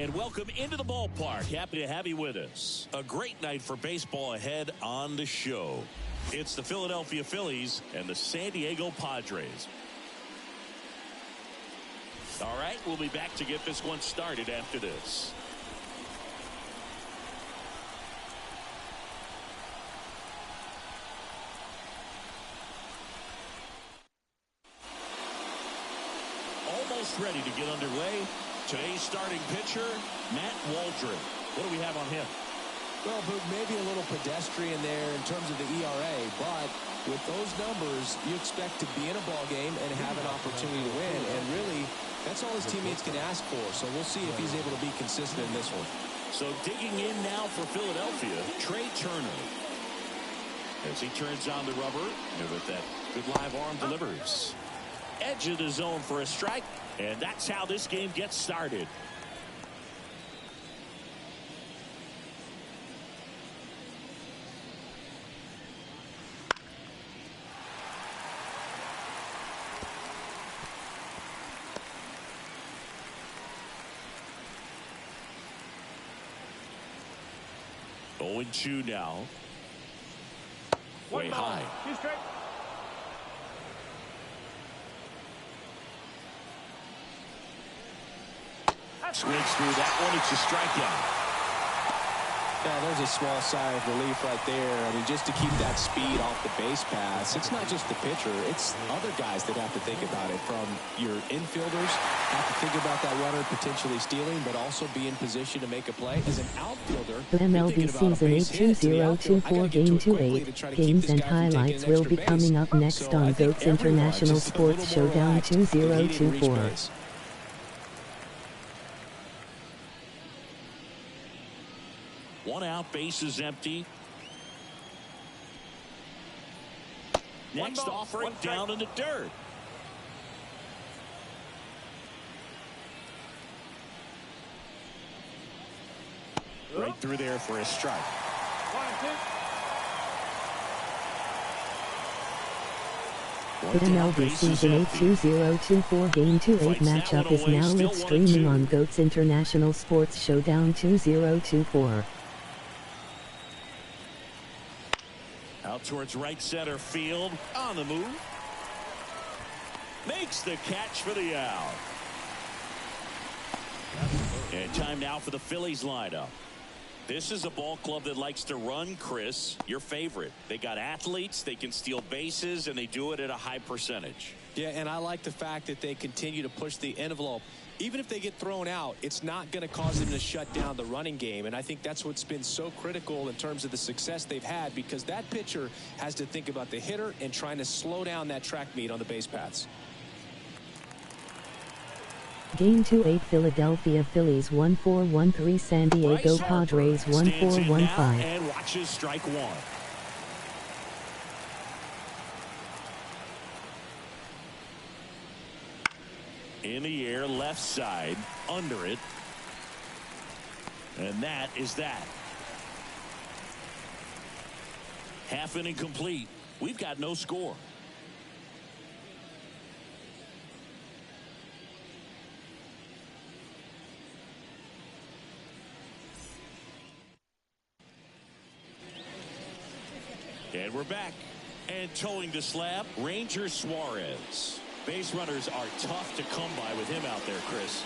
And welcome into the ballpark. Happy to have you with us. A great night for baseball ahead on the show. It's the Philadelphia Phillies and the San Diego Padres. All right, we'll be back to get this one started after this. Almost ready to get underway. Today's starting pitcher, Matt Waldron. What do we have on him? Well, Boog, maybe a little pedestrian there in terms of the ERA, but with those numbers, you expect to be in a ball game and have an opportunity to win, and really, that's all his teammates can ask for, so we'll see if he's able to be consistent in this one. So digging in now for Philadelphia, Trey Turner. As he turns on the rubber, and with that good live arm delivers. Edge of the zone for a strike, and that's how this game gets started. Oh, 0-2 now. Way high. Swings through that one. It's a strikeout. Yeah, there's a small sigh of relief right there. I mean, just to keep that speed off the base pass. It's not just the pitcher. It's other guys that have to think about it. From your infielders, have to think about that runner potentially stealing, but also be in position to make a play. As an outfielder, the MLB season 8-2024 Game 2-8. Games and highlights will be coming up next on GOAT's International Sports Showdown 2024. One out, base is empty. Next offering down in the dirt. Right through there for a strike. 1-2. The MLB season 8-2024 Game 2-8 matchup is now streaming on GOAT's International Sports Showdown 2024. Out towards right center field. On the move. Makes the catch for the out. And time now for the Phillies lineup. This is a ball club that likes to run, Chris. Your favorite. They got athletes, they can steal bases, and they do it at a high percentage. Yeah, and I like the fact that they continue to push the envelope. Even if they get thrown out, it's not going to cause them to shut down the running game. And I think that's what's been so critical in terms of the success they've had, because that pitcher has to think about the hitter and trying to slow down that track meet on the base paths. Game 2-8 Philadelphia Phillies 1-4-1-3 San Diego Padres 1-4-1-5. And watches strike one. In the air, left side, under it. And that is that. Half inning complete. We've got no score. And we're back. And towing the slab, Ranger Suarez. Base runners are tough to come by with him out there, Chris.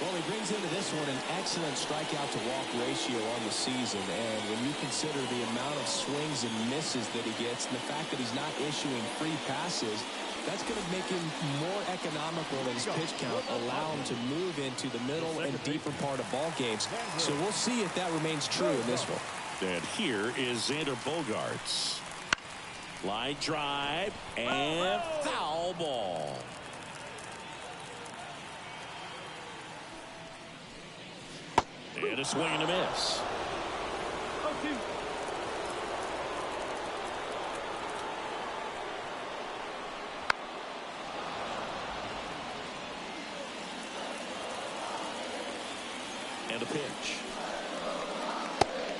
Well, he brings into this one an excellent strikeout to walk ratio on the season. And when you consider the amount of swings and misses that he gets, and the fact that he's not issuing free passes, that's going to make him more economical in his pitch count, allow him to move into the middle and deeper part of ball games. So we'll see if that remains true in this one. And here is Xander Bogaerts. Line drive and foul ball. And a swing and a miss. And a pitch.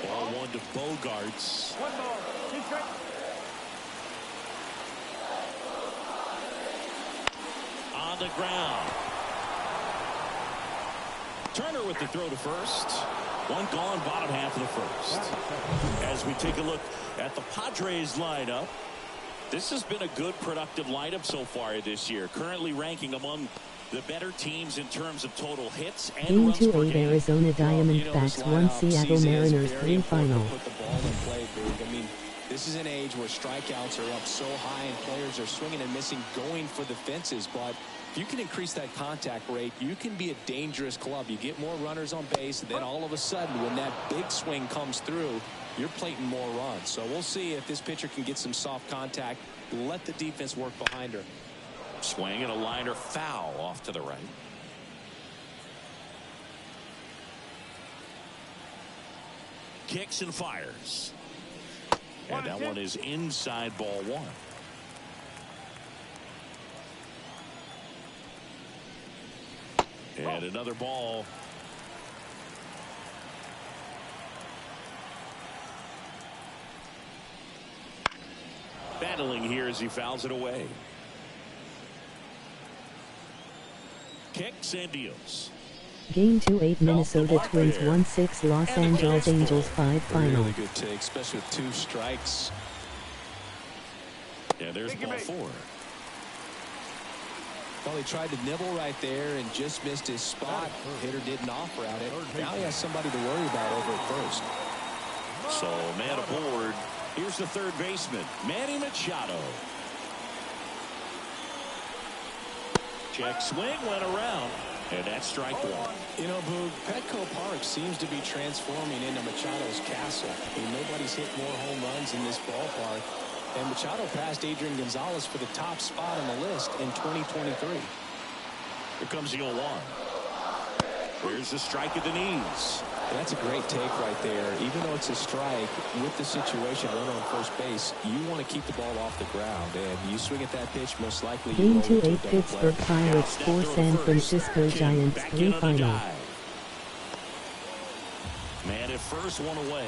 Ball one to Bogaerts. 1 ball, 2 strikes. On the ground. Turner with the throw to first. One gone, bottom half of the first. As we take a look at the Padres lineup, this has been a good, productive lineup so far this year. Currently ranking among the better teams in terms of total hits and Game runs per 2-8 game. Arizona Diamondbacks 1 Seattle Mariners 3 final. Put the ball in play, Boog. I mean, this is an age where strikeouts are up so high and players are swinging and missing, going for the fences. But if you can increase that contact rate, you can be a dangerous club. You get more runners on base, and then all of a sudden, when that big swing comes through, you're plating more runs. So we'll see if this pitcher can get some soft contact. Let the defense work behind her. Swing and a liner foul off to the right. Kicks and fires. And that one is inside ball one. And another ball. Battling here as he fouls it away. Kicks and deals. Game 2-8 Minnesota Twins 1-6 Los Angeles Angels 5 final. Really good take, especially with 2 strikes. Yeah, there's ball 4. Well, he tried to nibble right there and just missed his spot. Hitter didn't offer at it. Now he has somebody to worry about over at first. So man aboard. Here's the third baseman, Manny Machado. Check swing, went around, and that's strike one. You know, Boog, Petco Park seems to be transforming into Machado's castle. I mean, nobody's hit more home runs in this ballpark. And Machado passed Adrian Gonzalez for the top spot on the list in 2023. Here comes the 0-1. Here's the strike at the knees. That's a great take right there. Even though it's a strike, with the situation, runner on first base, you want to keep the ball off the ground. And you swing at that pitch, most likely you Game roll into a 2-8 double Pittsburgh play. Pirates 4 San Francisco Giants 3 final. Man at first, one away.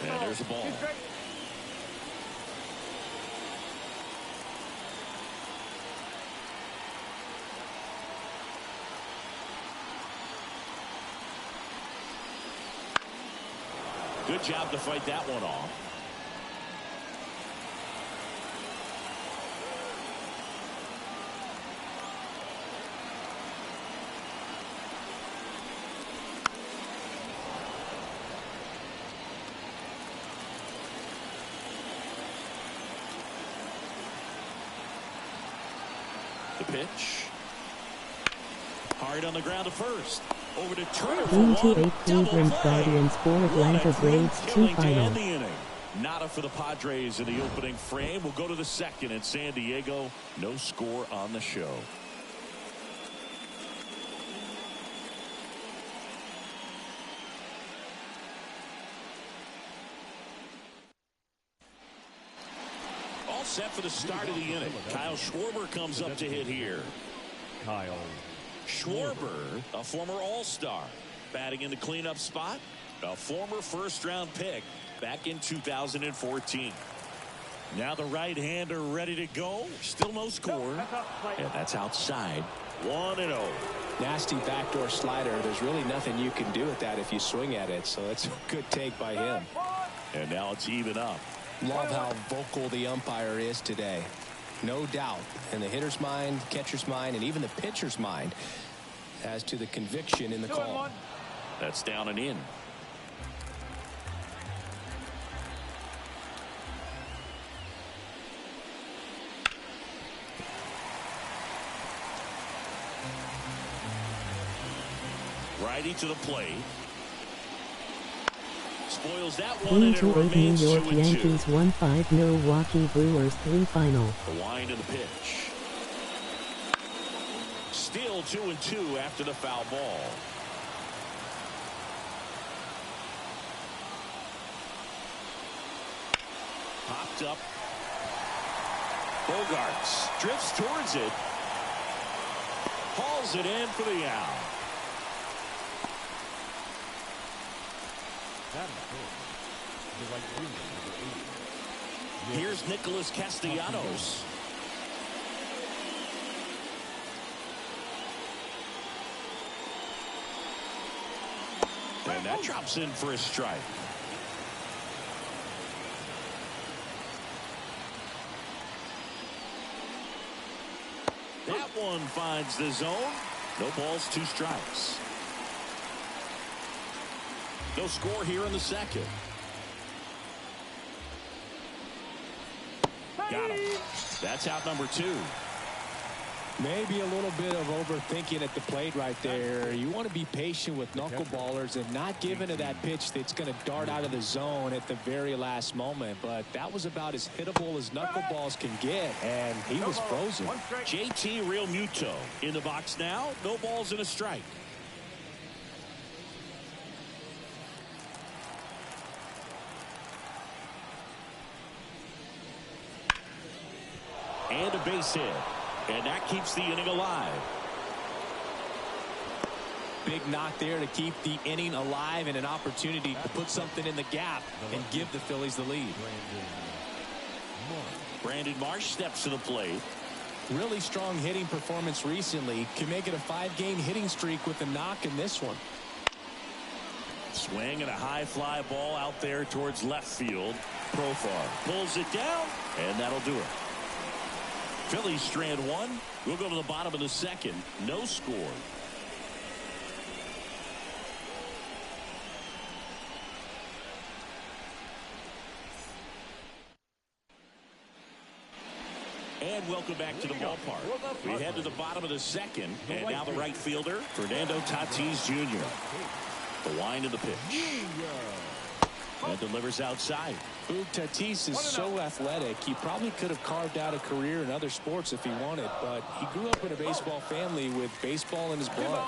And there's a ball. Good job to fight that one off. The pitch. Hard on the ground to first. Over to Turner for Game one. 2-8 Cleveland Guardians 4 Atlanta Braves 2 final. Nada for the Padres in the opening frame. We'll go to the second in San Diego. No score on the show. All set for the start of the inning. Kyle Schwarber comes up to hit here. Kyle Schwarber, a former All-Star, batting in the cleanup spot, a former first-round pick back in 2014. Now the right-hander ready to go. Still no score. And that's outside. 1-0. Nasty backdoor slider. There's really nothing you can do with that if you swing at it. So that's a good take by him. And now it's even up. Love how vocal the umpire is today. No doubt in the hitter's mind, catcher's mind, and even the pitcher's mind as to the conviction in the call. That's down and in. Righty to the plate. Spoils that one, and it Game 2-8 New remains York 2-2. Yankees 1-5 Milwaukee Brewers 3 final. The wind of the pitch. Still 2-2 after the foul ball. Popped up. Bogarts drifts towards it. Hauls it in for the out. Here's Nicholas Castellanos. And that drops in for a strike. That one finds the zone. No balls, 2 strikes. No score here in the second. Got him. That's out number 2. Maybe a little bit of overthinking at the plate right there. You want to be patient with knuckleballers and not give into that pitch that's going to dart out of the zone at the very last moment. But that was about as hittable as knuckleballs can get, and he was frozen. JT Realmuto in the box now. No balls and a strike. And a base hit. And that keeps the inning alive. Big knock there to keep the inning alive and an opportunity to put something in the gap and give the Phillies the lead. Brandon Marsh steps to the plate. Really strong hitting performance recently. Can make it a 5-game hitting streak with a knock in this one. Swing and a high fly ball out there towards left field. Profar pulls it down, and that'll do it. Phillies strand 1. We'll go to the bottom of the second. No score. And welcome back to the ballpark. We head to the bottom of the second. And now the right fielder, Fernando Tatis Jr. The wind of the pitch. And delivers outside. Tatis is so athletic. He probably could have carved out a career in other sports if he wanted, but he grew up in a baseball family with baseball in his blood.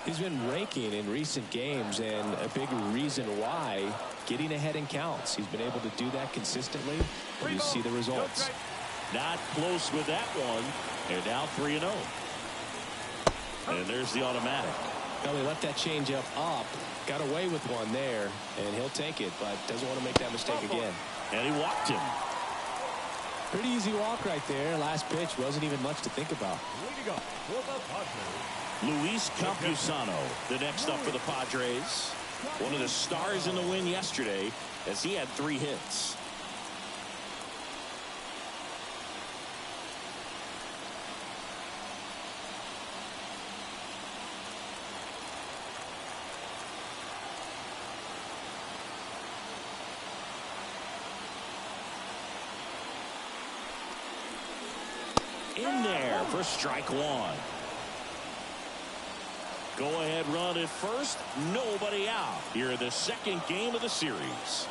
He's been raking in recent games, and a big reason why, getting ahead in counts. He's been able to do that consistently, and you see the results. Not close with that one, and now 3-0. And there's the automatic. Well, he left that changeup up, got away with one there, and he'll take it, but doesn't want to make that mistake again. And he walked him. Pretty easy walk right there. Last pitch wasn't even much to think about. Luis Campusano, the next up for the Padres. One of the stars in the win yesterday, as he had 3 hits. In there for strike 1. Go ahead run at first. Nobody out. Here in the second game of the series.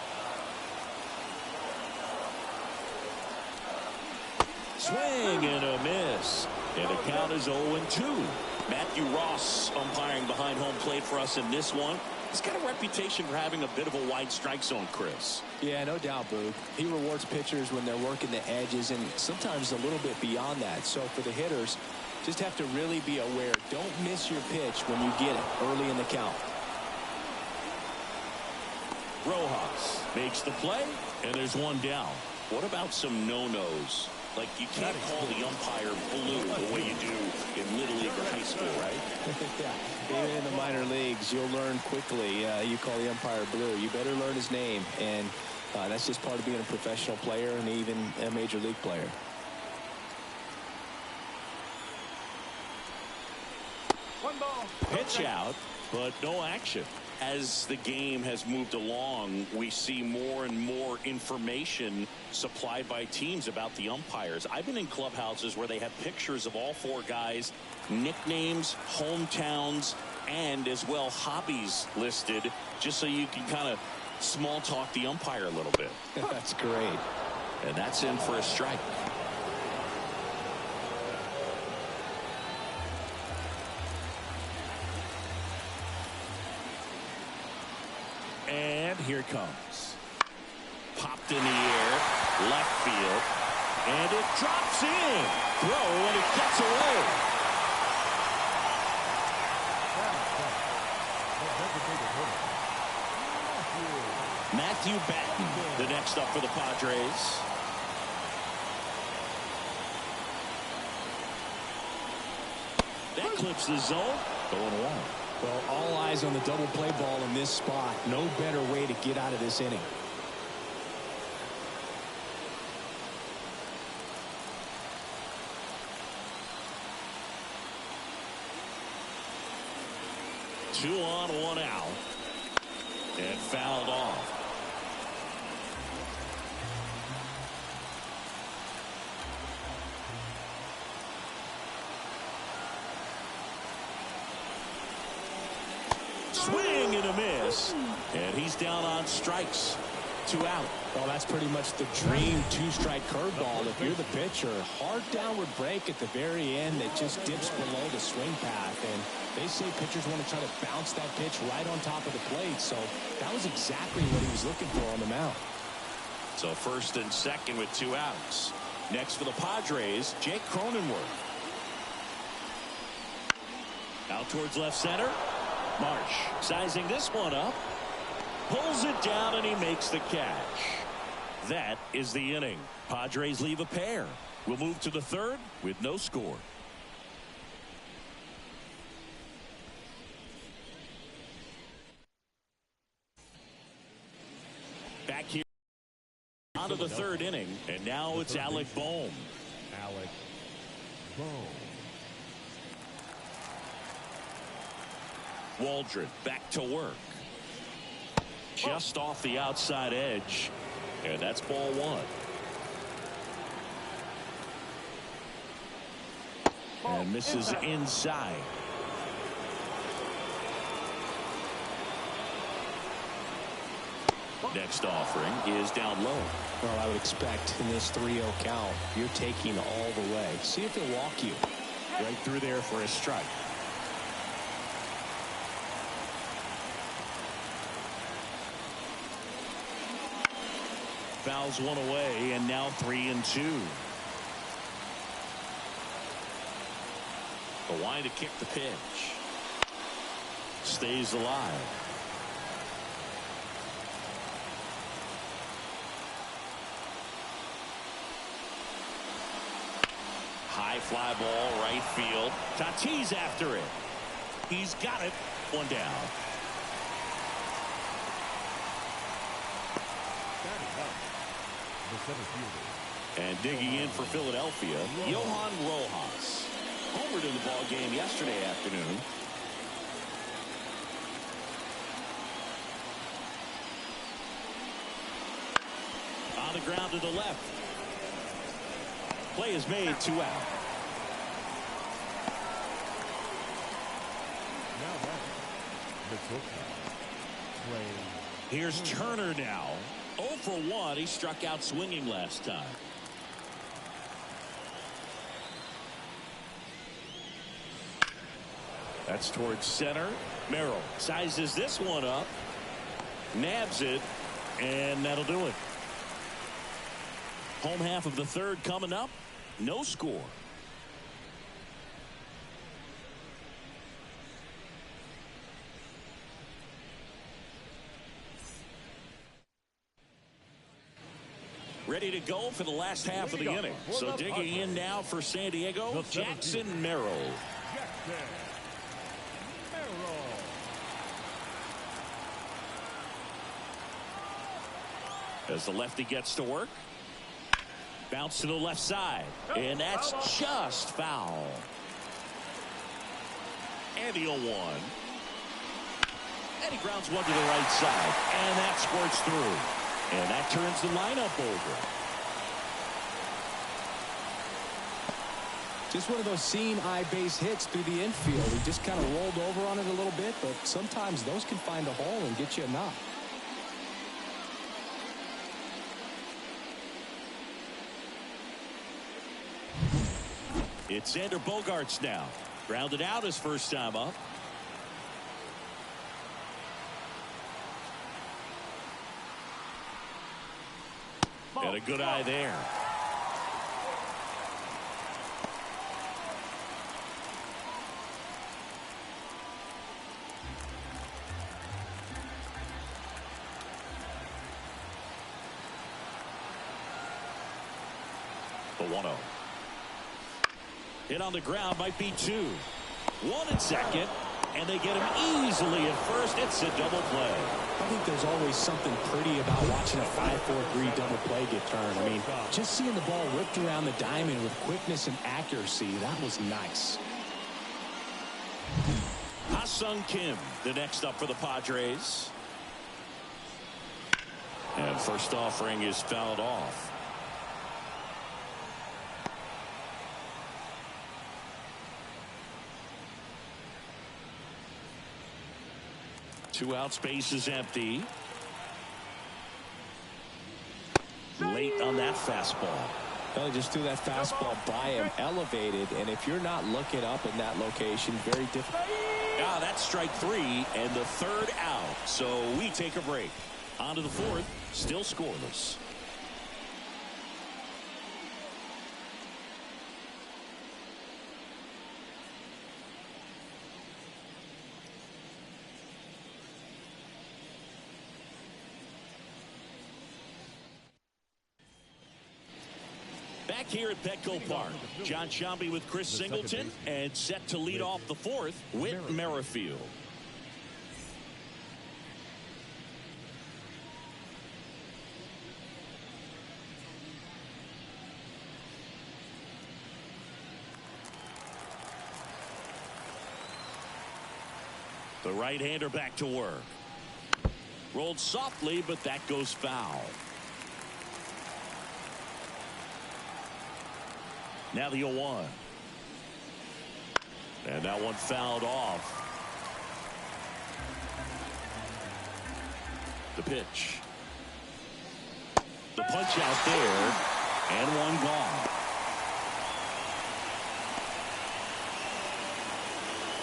Swing and a miss. And the count is 0-2. Matthew Ross umpiring behind home plate for us in this one. He's got a reputation for having a bit of a wide strike zone, Chris. Yeah, no doubt, Boog. He rewards pitchers when they're working the edges and sometimes a little bit beyond that. So for the hitters, just have to really be aware. Don't miss your pitch when you get it early in the count. Rojas makes the play, and there's one down. What about some no-nos? Like, you can't call the umpire blue the way you do in Little League or high school, right? Yeah. Even in the minor leagues, you'll learn quickly. You call the umpire blue. You better learn his name. And that's just part of being a professional player and even a major league player. Pitch out, but no action. As the game has moved along, we see more and more information supplied by teams about the umpires. I've been in clubhouses where they have pictures of all 4 guys, nicknames, hometowns, and as well hobbies listed, just so you can kind of small talk the umpire a little bit. That's great. And that's in for a strike. And here it comes. Popped in the air, left field, and it drops in. Throw, and it gets away. The next up for the Padres. That clips the zone. Going one. Well, all eyes on the double play ball in this spot. No better way to get out of this inning. Two on, one out. And fouled off. Swing and a miss. And he's down on strikes. 2 out. Well, that's pretty much the dream two-strike curveball. If you're the pitcher, hard downward break at the very end that just dips below the swing path. And they say pitchers want to try to bounce that pitch right on top of the plate. So that was exactly what he was looking for on the mound. So first and second with 2 outs. Next for the Padres, Jake Cronenworth. Out towards left center. Marsh sizing this one up. Pulls it down and he makes the catch. That is the inning. Padres leave a pair. We'll move to the third with no score. Back here out of the third inning, and now it's Alec Bohm. Alec Bohm. Waldron back to work. Just off the outside edge. And that's ball one. And misses inside. Next offering is down low. Well, I would expect in this 3-0 count, you're taking all the way. See if he'll walk you. Right through there for a strike. Fouls one away, and now 3-2. The line to kick the pitch. Stays alive. High fly ball, right field. Tatis after it. He's got it. One down. And digging in for Philadelphia, Johan Rojas. Homered in the ball game yesterday afternoon. On the ground to the left. Play is made, 2 out. Here's Turner now. 0 for 1. He struck out swinging last time. That's towards center. Merrill sizes this one up. Nabs it. And that'll do it. Home half of the third coming up. No score. Ready to go for the last half of the inning. So digging in now for San Diego, Jackson Merrill. As the lefty gets to work. Bounce to the left side. And that's just foul. And he'll one. And he grounds one to the right side. And that squirts through. And that turns the lineup over. Just one of those seeing eye base hits through the infield. He just kind of rolled over on it a little bit, but sometimes those can find a hole and get you a knock. It's Xander Bogaerts now. Grounded out his first time up. And a good eye there. 1-0. Hit on the ground, might be 2. 1 and second, and they get him easily at first. It's a double play. I think there's always something pretty about watching a 5-4-3 double play get turned. I mean, just seeing the ball ripped around the diamond with quickness and accuracy, that was nice. Ha-Sung Kim, the next up for the Padres. And first offering is fouled off. Two outs, base is empty. Late on that fastball. Well, he just threw that fastball by him, elevated, and if you're not looking up in that location, very difficult. Ah, that's strike 3 and the third out. So we take a break. On to the fourth, still scoreless. Back here at Petco Park, John Sciambi with Chris Singleton, and set to lead off the fourth, Whit Merrifield. The right-hander back to work. Rolled softly, but that goes foul. Now the 0-1. And that one fouled off. The pitch. The punch out there. And one gone.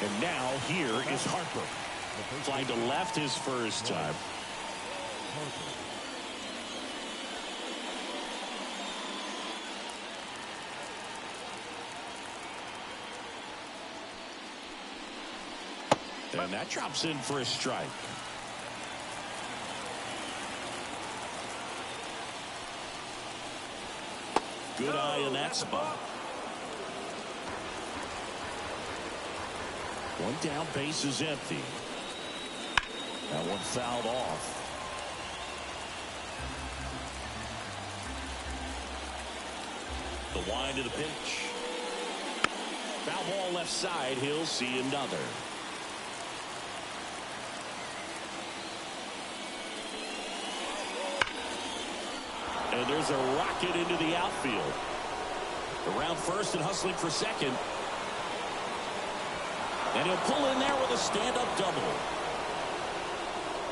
And now here is Harper. Flying to left his first time. And that drops in for a strike. Good eye in that spot. One down, base is empty. That one fouled off. The wind of the pitch. Foul ball left side. He'll see another. And there's a rocket into the outfield. Around first and hustling for second. And he'll pull in there with a stand-up double.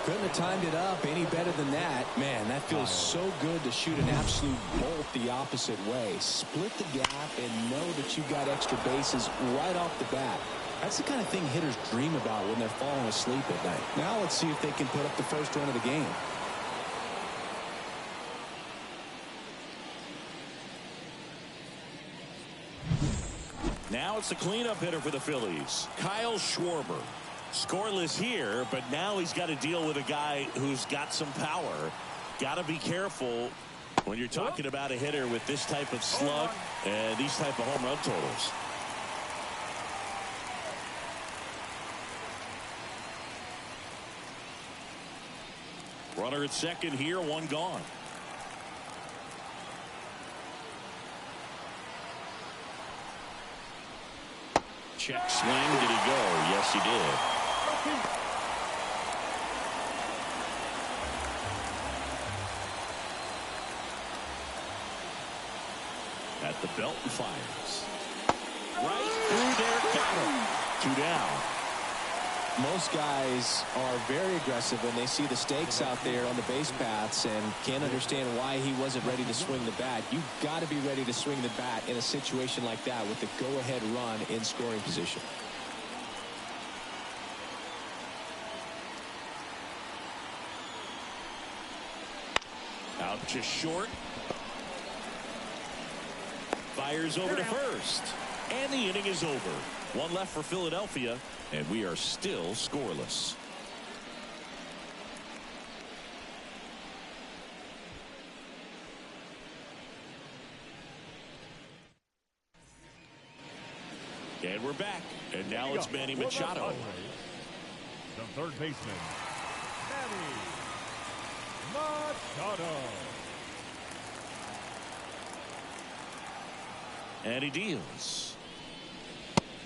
Couldn't have timed it up any better than that. Man, that feels so good to shoot an absolute bolt the opposite way. Split the gap and know that you got extra bases right off the bat. That's the kind of thing hitters dream about when they're falling asleep at night. Now let's see if they can put up the first run of the game. Now it's the cleanup hitter for the Phillies, Kyle Schwarber. Scoreless here, but now he's got to deal with a guy who's got some power. Got to be careful when you're talking about a hitter with this type of slug and these type of home run totals. Runner at second here, one gone. Check swing. Did he go? Yes, he did. At the belt and fires. Right through there. Got him. 2 down. Most guys are very aggressive when they see the stakes out there on the base paths and can't understand why he wasn't ready to swing the bat. You've got to be ready to swing the bat in a situation like that with the go-ahead run in scoring position. Out to short. Fires over to first. And the inning is over. One left for Philadelphia, and we are still scoreless. And we're back. And now it's Manny Machado. The third baseman, Manny Machado. And he deals.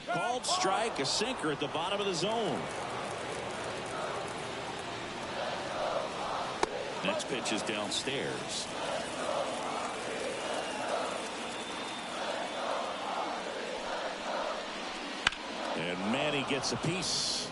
Called strike, a sinker at the bottom of the zone. Next pitch is downstairs. And Manny gets a piece.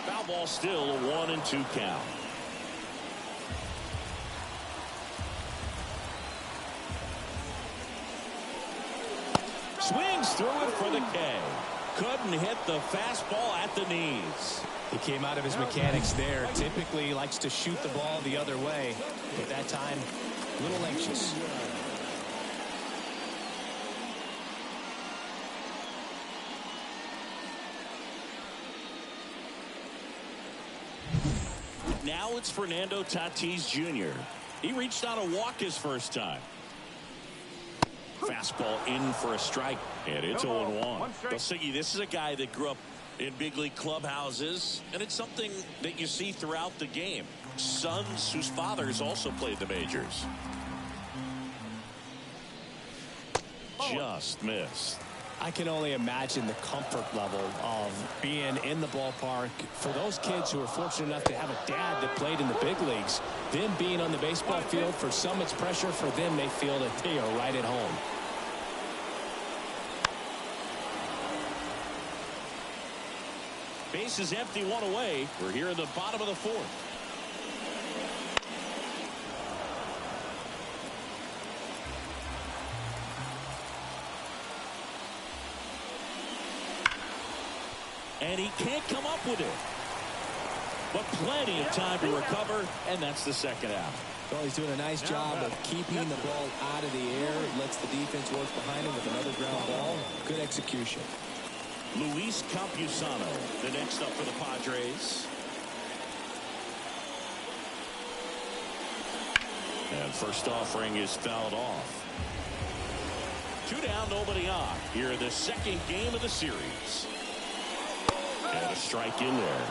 Foul ball, still a 1-2 count. Swings through it for the K. Couldn't hit the fastball at the knees. He came out of his mechanics there. Typically likes to shoot the ball the other way, but that time a little anxious. Now it's Fernando Tatis Jr. He reached on a walk his first time. Fastball in for a strike, and it's 0-1. Siggy, this is a guy that grew up in big league clubhouses, and it's something that you see throughout the game. Sons whose fathers also played the majors. Just missed. I can only imagine the comfort level of being in the ballpark for those kids who are fortunate enough to have a dad that played in the big leagues. Them being on the baseball field, for some it's pressure. For them, they feel that they are right at home. Base is empty, one away. We're here in the bottom of the fourth. And he can't come up with it. But plenty of time to recover, and that's the second out. Well, he's doing a nice job of keeping the ball out of the air. Lets the defense work behind him with another ground ball. Good execution. Luis Campusano, the next up for the Padres. And first offering is fouled off. 2 down, nobody on. Here in the second game of the series. And a strike in there.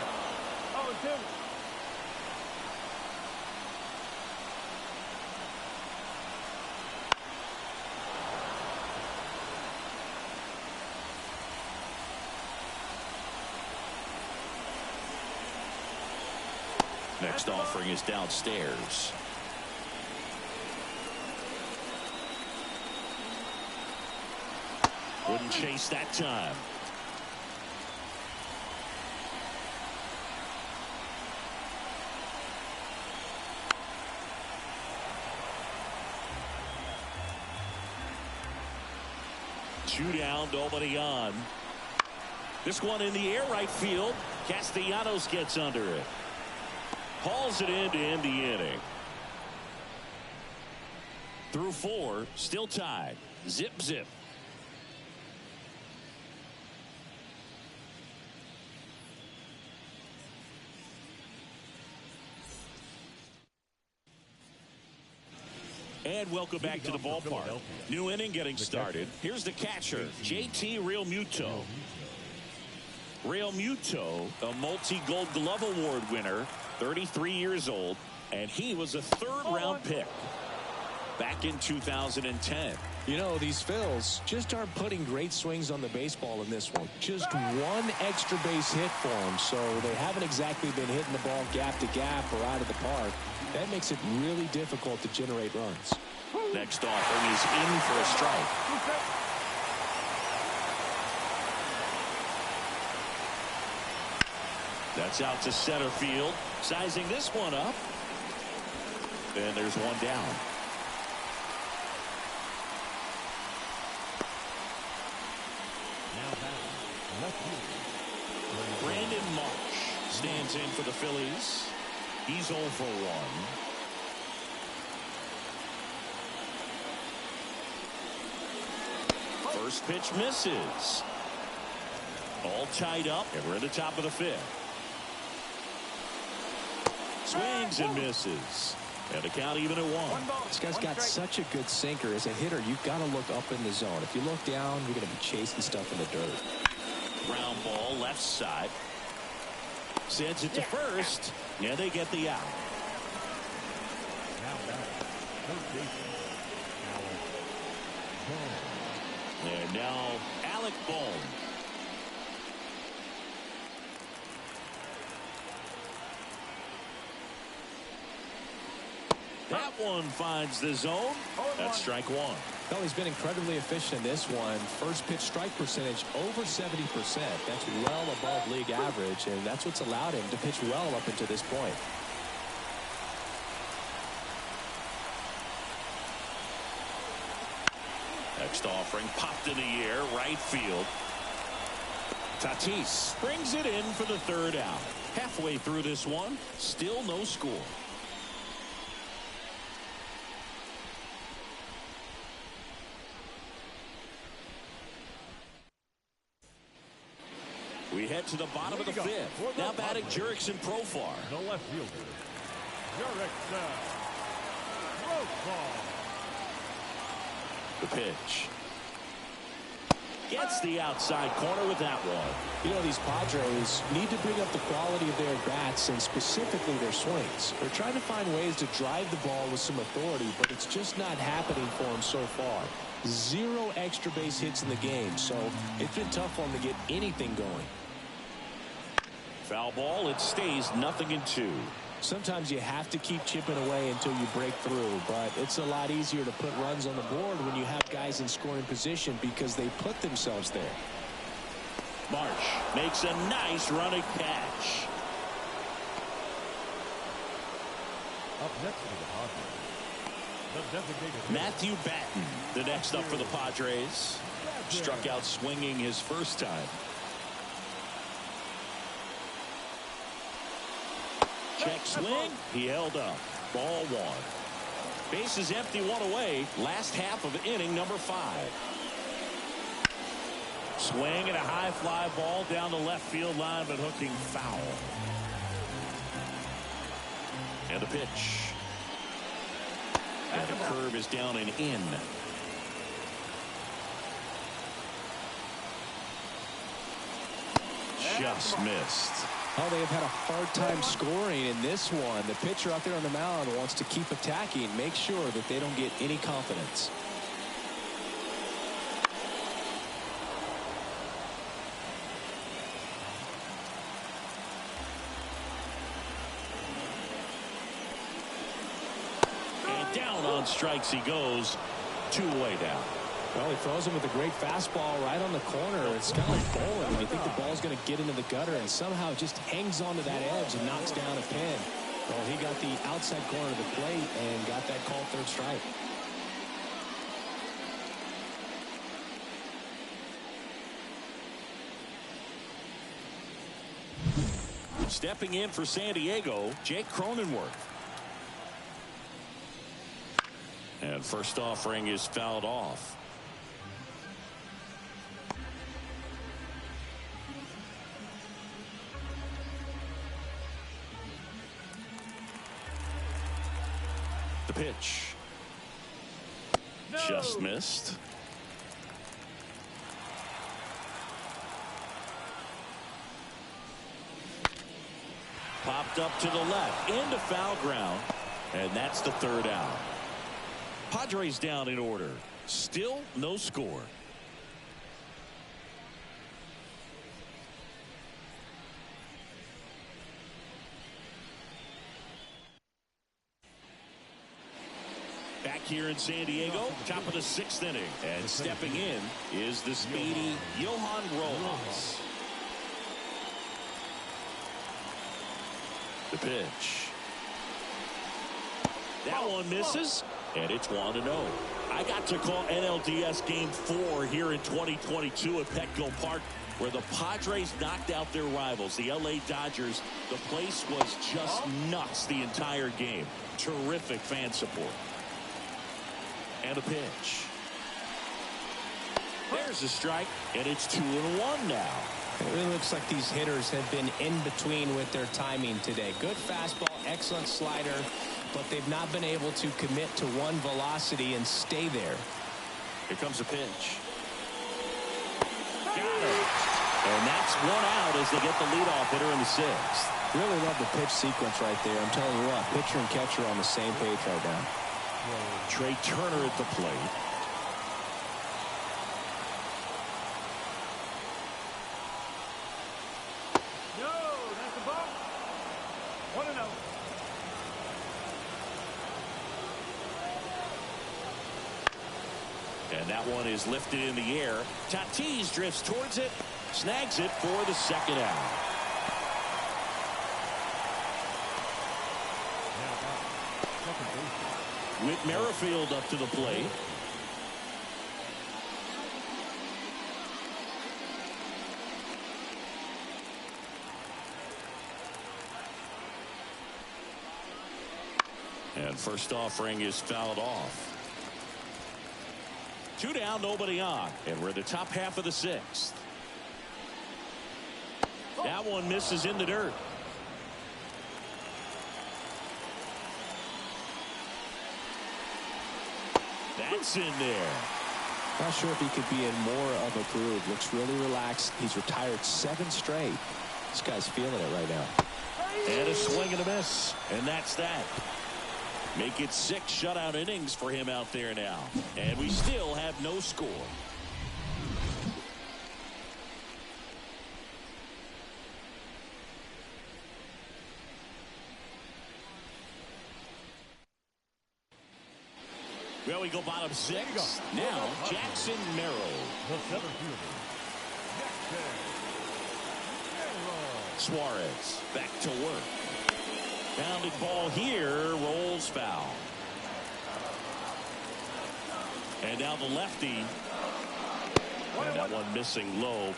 Next offering is downstairs. Wouldn't chase that time. Two down, nobody on. This one in the air, right field. Castellanos gets under it. Hauls it in to end the inning. Through 4, still tied. Zip, zip. And welcome back to the ballpark. New inning getting started. Here's the catcher, JT Realmuto. Realmuto, a multi-Gold Glove Award winner, 33 years old, and he was a third-round pick back in 2010. You know, these Phils just aren't putting great swings on the baseball in this one. Just one extra base hit for them, so they haven't exactly been hitting the ball gap to gap or out of the park. That makes it really difficult to generate runs. Next offering is in for a strike. That's out to center field. Sizing this one up. And there's one down. Brandon Marsh stands in for the Phillies. He's 0 for 1. First pitch misses. All tied up, and we're in the top of the 5th. Swings and misses. And the count even at 1. This guy's got such a good sinker. As a hitter, you've got to look up in the zone. If you look down, you're going to be chasing stuff in the dirt. Ground ball left side. Sends it to first, and they get the out. And now Alec Bohm. That one finds the zone. That's strike 1. Well, he's been incredibly efficient in this one. First pitch strike percentage over 70%. That's well above league average, and that's what's allowed him to pitch well up until this point. Next offering popped in the air, right field. Tatis brings it in for the 3rd out. Halfway through this one, still no score. We head to the bottom of the 5th. Now batting Jurickson Profar. The left fielder, Jurickson Profar. The pitch. Gets the outside corner with that one. You know, these Padres need to bring up the quality of their bats and specifically their swings. They're trying to find ways to drive the ball with some authority, but it's just not happening for them so far. 0 extra base hits in the game, so it's been tough for them to get anything going. Foul ball. It stays 0-2. Sometimes you have to keep chipping away until you break through, but it's a lot easier to put runs on the board when you have guys in scoring position because they put themselves there. Marsh makes a nice running catch. Up next to the Padres, the designated Matthew Batten, the next up for the Padres. Struck out swinging his first time. Check swing. He held up. Ball 1. Bases empty, 1 away. Last half of inning number 5. Swing and a high fly ball down the left field line, but hooking foul. And the pitch. And the curve is down and in. Just missed. Oh, they have had a hard time scoring in this one. The pitcher out there on the mound wants to keep attacking, make sure that they don't get any confidence. And down on strikes he goes. 2 away down. Well, he throws him with a great fastball right on the corner. It's kind of like bowling when you think the ball's going to get into the gutter and somehow it just hangs onto that edge and knocks down a pin. Well, he got the outside corner of the plate and got that called 3rd strike. Stepping in for San Diego, Jake Cronenworth. And first offering is fouled off. The pitch. No. Just missed. Popped up to the left into foul ground, and that's the 3rd out. Padres down in order. Still no score. Back here in San Diego, top of the 6th inning. And stepping in is the speedy Johan Rojas. The pitch. That one misses, and it's 1-0. I got to call NLDS Game 4 here in 2022 at Petco Park, where the Padres knocked out their rivals, the LA Dodgers. The place was just nuts the entire game. Terrific fan support. And a pitch. There's a strike, and it's 2-1 now. It really looks like these hitters have been in between with their timing today. Good fastball, excellent slider, but they've not been able to commit to one velocity and stay there. Here comes a pitch. Got it. And that's one out as they get the leadoff hitter in the sixth. Really love the pitch sequence right there. I'm telling you what, pitcher and catcher on the same page right now. Trey Turner at the plate. No, that's a ball. 1-0. And that one is lifted in the air. Tatis drifts towards it, snags it for the second out. Whit Merrifield up to the plate. And first offering is fouled off. 2 down, nobody on. And we're in the top half of the sixth. That one misses in the dirt. That's in there. Not sure if he could be in more of a groove. Looks really relaxed. He's retired 7 straight. This guy's feeling it right now. And a swing and a miss. And that's that. Make it 6 shutout innings for him out there now. And we still have no score. Well, we go bottom 6. Now, Jackson Merrill. The center fielder, Jackson Merrill. Suarez back to work. Pounded ball here, rolls foul. And now the lefty. And that one missing low.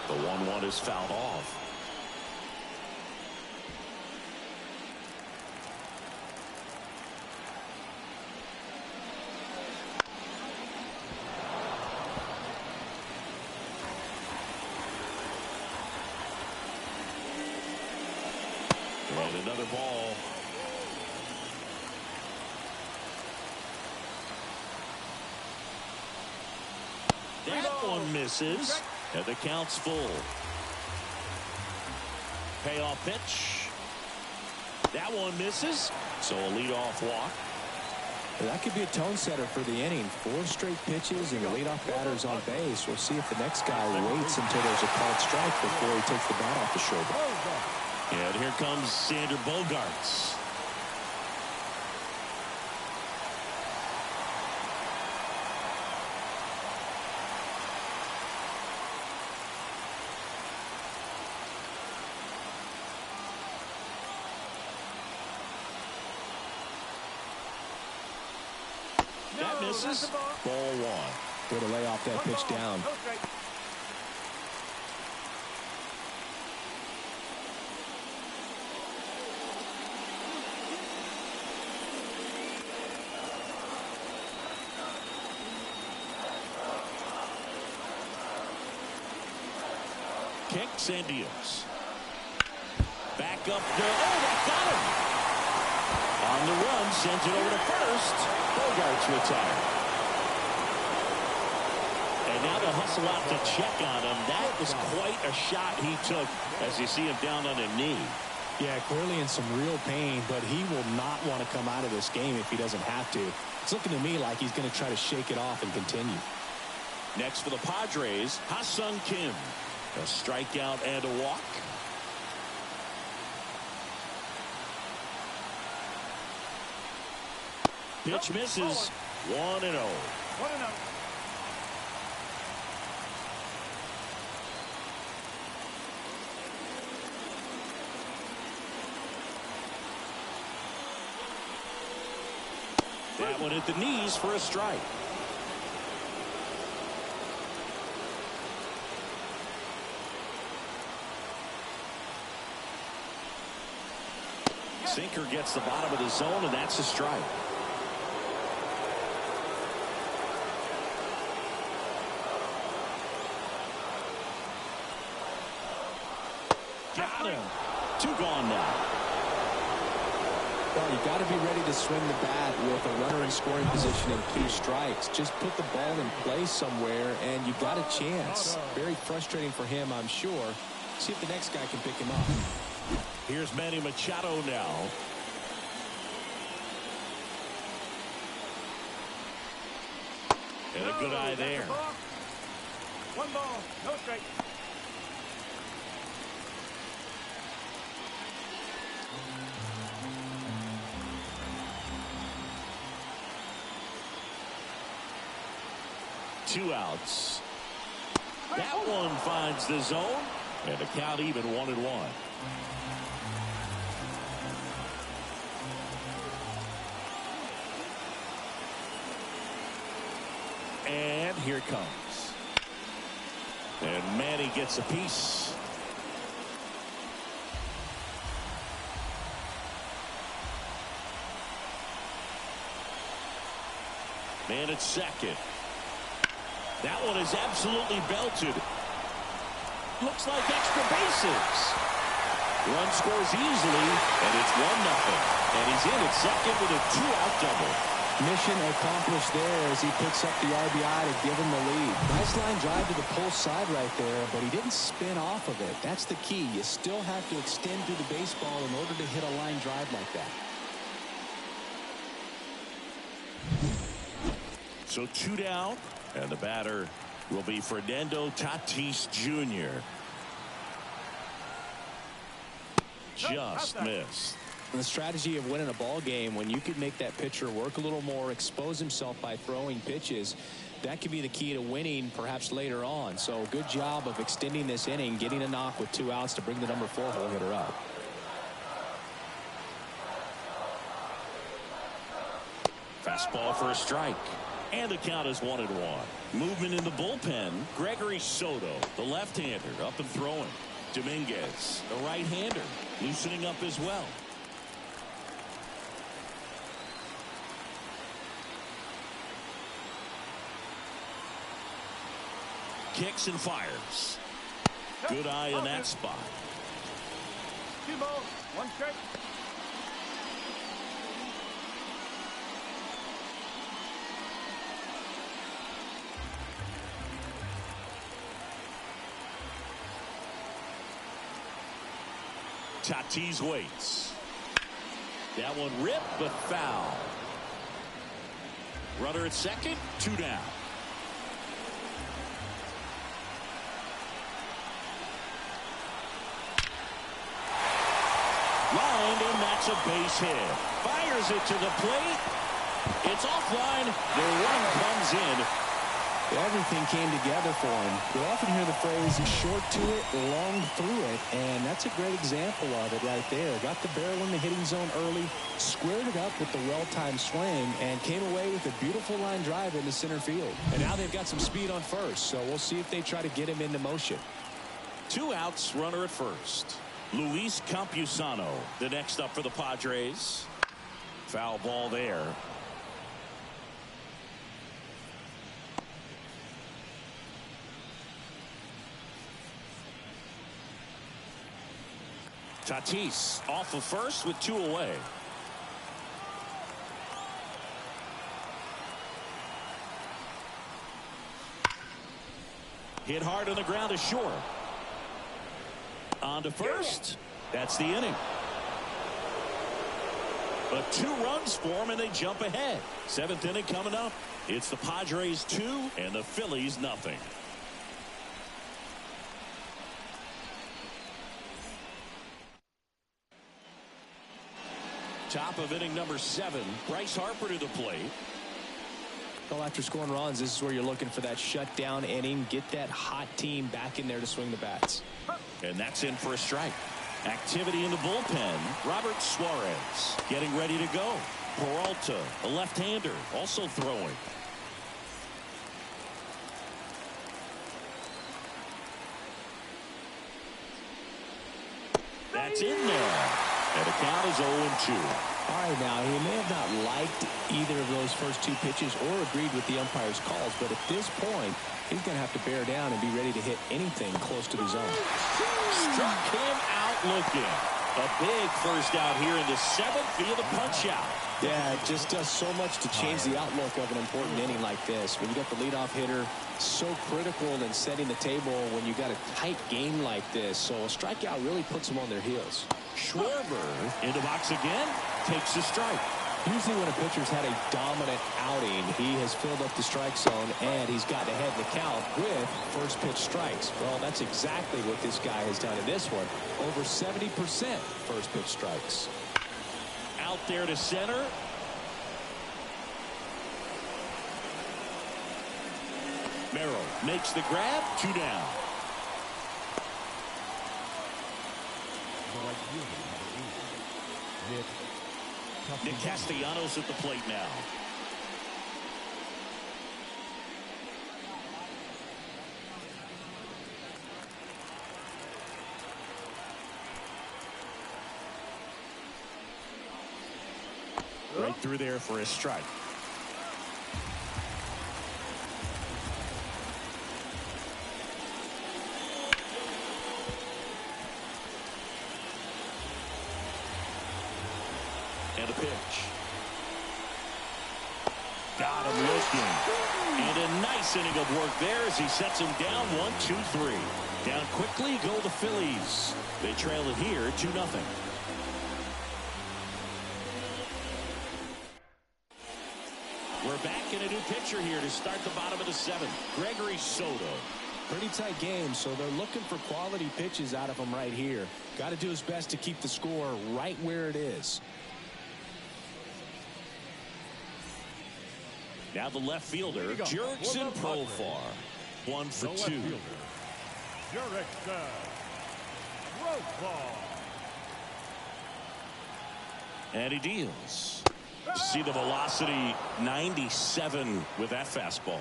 The 1-1 is fouled off. And another ball. That one misses. And the count's full. Payoff pitch. That one misses. So a leadoff walk. That could be a tone setter for the inning. 4 straight pitches and the leadoff batter's on base. We'll see if the next guy waits until there's a called strike before he takes the bat off the shoulder. And here comes Xander Bogaerts. That misses. Ball 1. Way to lay off that pitch down. Kicks and deals. Back up there. Oh, that got him. On the run, sends it over to first. Bogaerts retired. And now they'll hustle out to check on him. That was quite a shot he took as you see him down on a knee. Yeah, clearly in some real pain, but he will not want to come out of this game if he doesn't have to. It's looking to me like he's going to try to shake it off and continue. Next for the Padres, Ha-Sung Kim. A strikeout and a walk. Pitch misses. 1-0. 1-0. That one at the knees for a strike. Sinker gets the bottom of the zone, and that's a strike. Got him. 2 gone now. Well, you got to be ready to swing the bat with a runner in scoring position and 2 strikes. Just put the ball in place somewhere, and you got a chance. Very frustrating for him, I'm sure. See if the next guy can pick him up. Here's Manny Machado now. And a good eye there. 1 ball, no strike. Two outs. That one finds the zone, and the count even 1-1. And here it comes. And Manny gets a piece. Man at second. That one is absolutely belted. Looks like extra bases. Run scores easily, and it's 1-0. And he's in at second with a 2-out double. Mission accomplished there as he picks up the RBI to give him the lead. Nice line drive to the pull side right there, but he didn't spin off of it. That's the key. You still have to extend through the baseball in order to hit a line drive like that. So 2 down, and the batter will be Fernando Tatis Jr. Just missed. And the strategy of winning a ball game, when you could make that pitcher work a little more, expose himself by throwing pitches, that could be the key to winning perhaps later on. So good job of extending this inning, getting a knock with 2 outs to bring the number 4 hole hitter up. Fastball for a strike. And the count is 1-1. Movement in the bullpen. Gregory Soto, the left-hander, up and throwing. Dominguez, the right-hander, loosening up as well. Kicks and fires. Good eye in that spot. 2 balls, 1 strike. Tatis waits. That one ripped but foul. Runner at second, 2 down. Lined, and that's a base hit. Fires it to the plate. It's offline. The run comes in. Everything came together for him. We often hear the phrase short to it, long through it, and that's a great example of it right there. Got the barrel in the hitting zone early, squared it up with the well-timed swing, and came away with a beautiful line drive into center field. And now they've got some speed on first, so we'll see if they try to get him into motion. 2 outs, runner at first. Luis Campusano, the next up for the Padres. Foul ball there. Tatis off of first with 2 away. Hit hard on the ground to short. On to first. That's the inning. But 2 runs for them, and they jump ahead. 7th inning coming up. It's the Padres 2 and the Phillies nothing. Top of inning number 7. Bryce Harper to the plate. Well, after scoring runs, this is where you're looking for that shutdown inning. Get that hot team back in there to swing the bats. And that's in for a strike. Activity in the bullpen. Robert Suarez getting ready to go. Peralta, a left-hander, also throwing. That's in there. And the count is 0-2. All right, now, he may have not liked either of those first two pitches or agreed with the umpire's calls, but at this point, he's going to have to bear down and be ready to hit anything close to the zone. Struck him out looking. A big first out here in the seventh via the punch out. Yeah, it just does so much to change the outlook of an important inning like this. When you got the leadoff hitter, so critical in setting the table when you got a tight game like this. So a strikeout really puts them on their heels. Schwarber into box again, takes a strike. Usually when a pitcher's had a dominant outing, he has filled up the strike zone and he's gotten ahead in the count with first pitch strikes. Well, that's exactly what this guy has done in this one. Over 70% first pitch strikes. Out there to center. Merrill makes the grab, 2 down. Nick Castellanos at the plate now. Right through there for a strike. And a pitch. Got him looking. And a nice inning of work there as he sets him down 1-2-3. Down quickly go the Phillies. They trail it here 2-0. We're back in a new pitcher here to start the bottom of the seventh. Gregory Soto. Pretty tight game, so they're looking for quality pitches out of him right here. Got to do his best to keep the score right where it is. Now the left fielder, Jurickson Profar. 1 for 2. Jurickson Profar. And he deals. See the velocity, 97 with that fastball.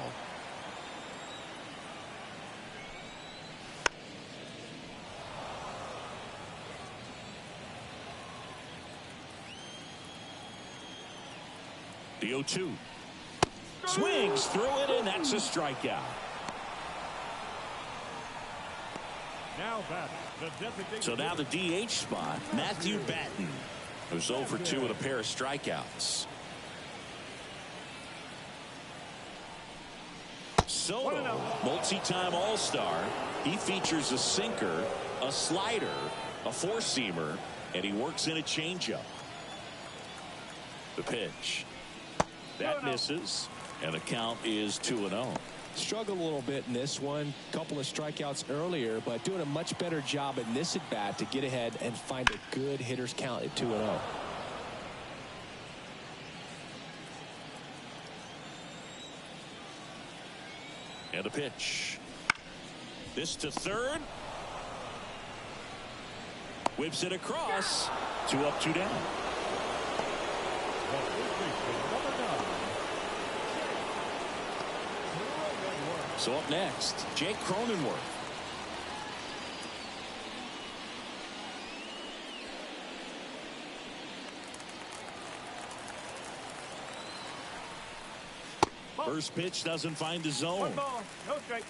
The 0-2. Swings through it, and that's a strikeout. Now batting, the designated. So now the DH spot, Matthew Batten, who's 0 for 2 with a pair of strikeouts. Soto, multi-time All-Star. He features a sinker, a slider, a four-seamer, and he works in a changeup. The pitch. That misses, and the count is 2-0. Struggled a little bit in this one. Couple of strikeouts earlier, but doing a much better job in this at-bat to get ahead and find a good hitter's count at 2-0. And a pitch. This to third. Whips it across. 2 up, 2 down. So up next, Jake Cronenworth. First pitch doesn't find the zone. 1 ball, no strike.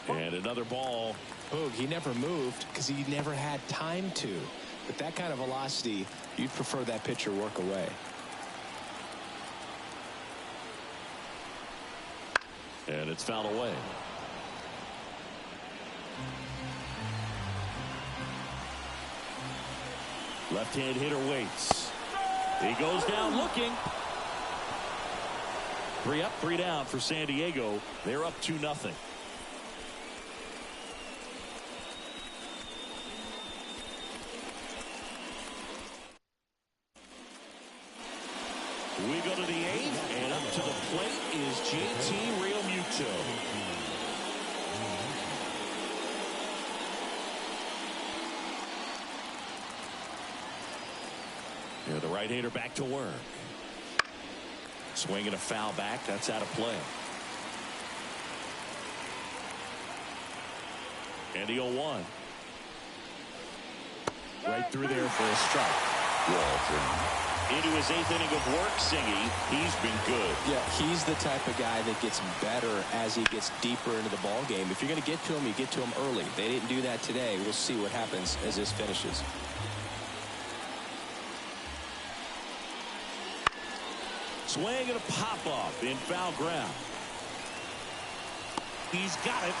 And another ball. Boog, he never moved because he never had time to. With that kind of velocity, you'd prefer that pitcher work away. And it's fouled away. Left-hand hitter waits. He goes down looking. 3 up, 3 down for San Diego. They're up 2-0. We go to the 8th, and up to the plate is JT Realmuto. Yeah, the right-hander back to work. Swinging a foul back. That's out of play. And the 0-1. Right through there for a strike. Walton. Into his 8th inning of work, Singy. He's been good. Yeah, he's the type of guy that gets better as he gets deeper into the ball game. If you're going to get to him, you get to him early. They didn't do that today. We'll see what happens as this finishes. Swing and a pop-up in foul ground. He's got it.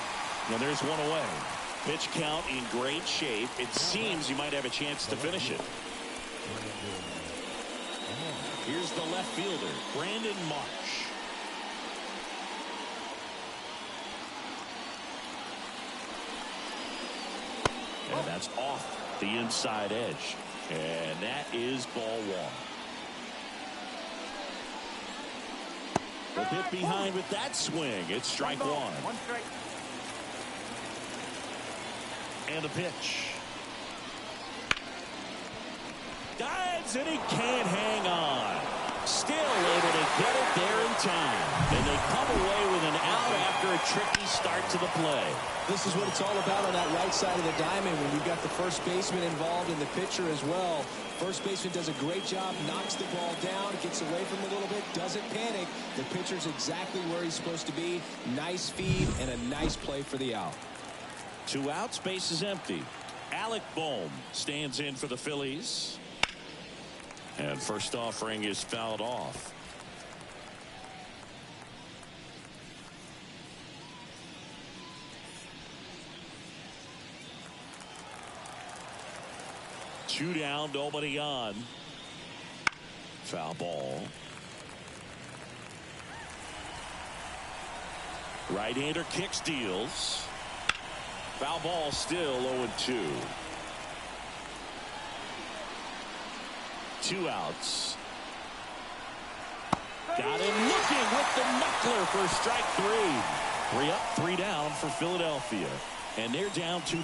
And there's one away. Pitch count in great shape. It seems he might have a chance to finish it. Here's the left fielder, Brandon Marsh. And that's off the inside edge. And that is ball 1. A bit behind with that swing. It's strike 1. One strike. And a pitch. Dives and he can't hang on. Still able to get it there in time. And they come away with an out after a tricky start to the play. This is what it's all about on that right side of the diamond when you've got the first baseman involved and the pitcher as well. First baseman does a great job, knocks the ball down, gets away from it a little bit, doesn't panic. The pitcher's exactly where he's supposed to be. Nice feed and a nice play for the out. 2 outs, base is empty. Alec Bohm stands in for the Phillies. And first offering is fouled off. Two down, nobody on. Foul ball. Right-hander kicks, deals. Foul ball, still 0-2. 2 outs. Got him looking with the knuckler for strike 3. 3 up, 3 down for Philadelphia. And they're down 2-0.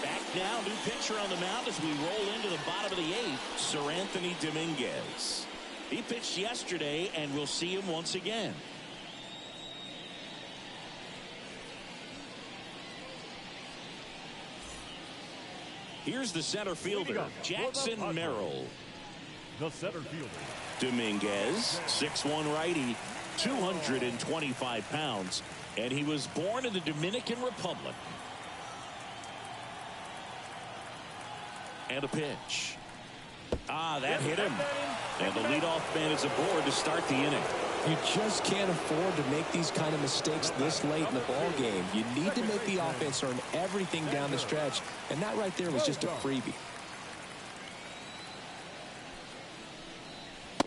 Back now, new pitcher on the mound as we roll into the bottom of the 8th, Sir Anthony Dominguez. He pitched yesterday, and we'll see him once again. Here's the center fielder, Jackson Merrill. The center fielder, Dominguez, 6'1" righty, 225 pounds, and he was born in the Dominican Republic. And a pitch. That hit him. And the leadoff man is aboard to start the inning. You just can't afford to make these kind of mistakes this late in the ball game. You need to make the offense earn everything down the stretch, and that right there was just a freebie.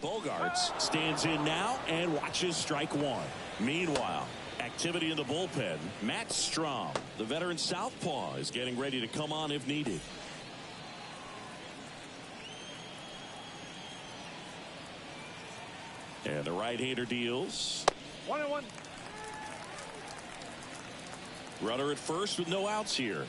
Bogarts stands in now and watches strike 1. Meanwhile, activity in the bullpen. Matt Strom, the veteran southpaw, is getting ready to come on if needed. And the right-hander deals. 1-1. Runner at first with no outs here.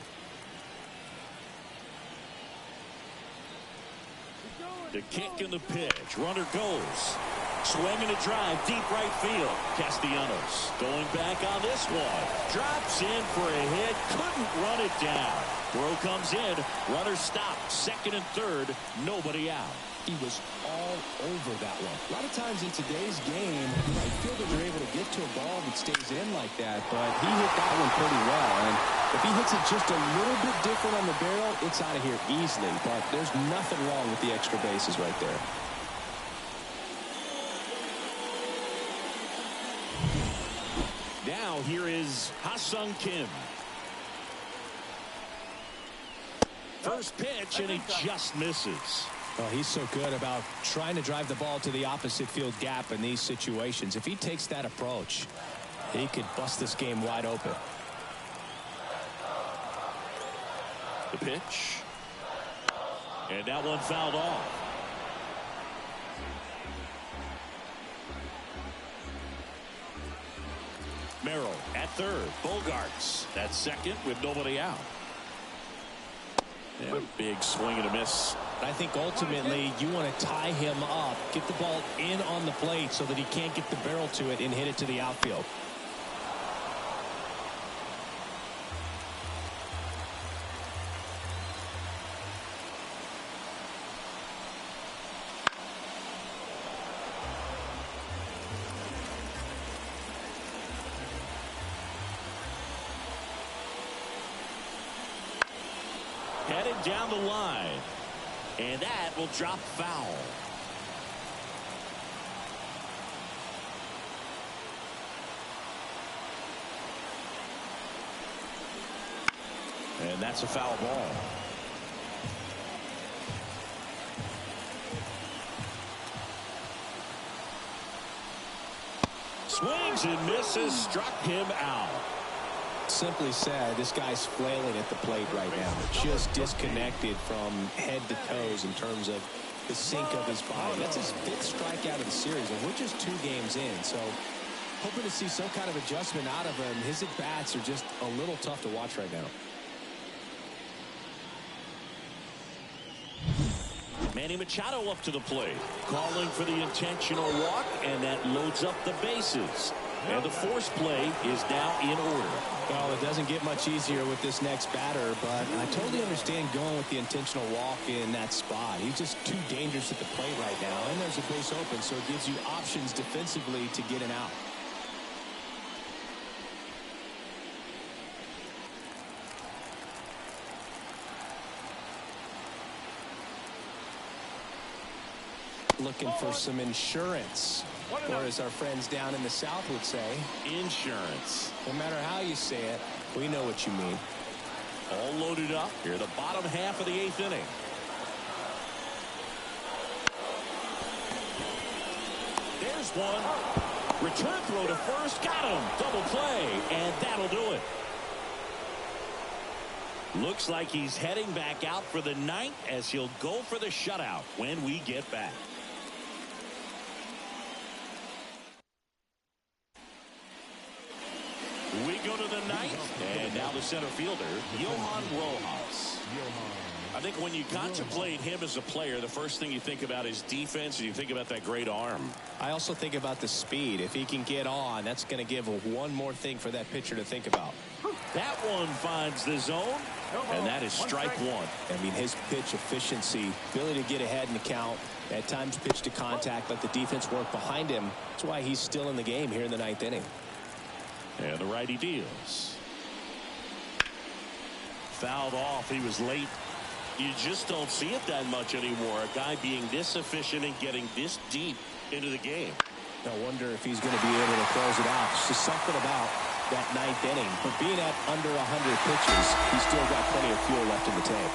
The kick and the pitch. Runner goes. Swing and a drive. Deep right field. Castellanos going back on this one. Drops in for a hit. Couldn't run it down. Throw comes in. Runner stopped. Second and third. Nobody out. He was all over that one. A lot of times in today's game, right fielders are able to get to a ball that stays in like that, but he hit that one pretty well. And if he hits it just a little bit different on the barrel, it's out of here easily. But there's nothing wrong with the extra bases right there. Now here is Ha-Sung Kim. First pitch, and he just misses. Oh, he's so good about trying to drive the ball to the opposite field gap in these situations. If he takes that approach, he could bust this game wide open. The pitch. And that one fouled off. Merrill at third. Bogarts at second with nobody out. And a big swing and a miss. I think ultimately you want to tie him up, get the ball in on the plate so that he can't get the barrel to it and hit it to the outfield. Headed down the line. And that will drop foul. And that's a foul ball. Swings and misses, struck him out. Simply said, this guy's flailing at the plate right now. Just disconnected from head to toes in terms of the sink of his body. That's his 5th strikeout of the series, and we're just 2 games in. So hoping to see some kind of adjustment out of him. His at-bats are just a little tough to watch right now. Manny Machado up to the plate, calling for the intentional walk, and that loads up the bases. And the force play is now in order. Well, it doesn't get much easier with this next batter, but I totally understand going with the intentional walk in that spot. He's just too dangerous at the plate right now, and there's a base open, so it gives you options defensively to get an out. Looking for some insurance, or as our friends down in the South would say, insurance. No matter how you say it, we know what you mean. All loaded up here, the bottom half of the 8th inning. There's one. Return throw to first, got him. Double play, and that'll do it. Looks like he's heading back out for the 9th as he'll go for the shutout when we get back. We go to the 9th, and now the center fielder, Johan Rojas. I think when you contemplate him as a player, the first thing you think about is defense, and you think about that great arm. I also think about the speed. If he can get on, that's going to give one more thing for that pitcher to think about. That one finds the zone, and that is strike one. I mean, his pitch efficiency, ability to get ahead in the count, at times pitch to contact, let the defense work behind him. That's why he's still in the game here in the 9th inning. And the righty deals. Fouled off. He was late. You just don't see it that much anymore. A guy being this efficient and getting this deep into the game. I wonder if he's going to be able to close it out. It's just something about that 9th inning. But being at under 100 pitches, he's still got plenty of fuel left in the tank.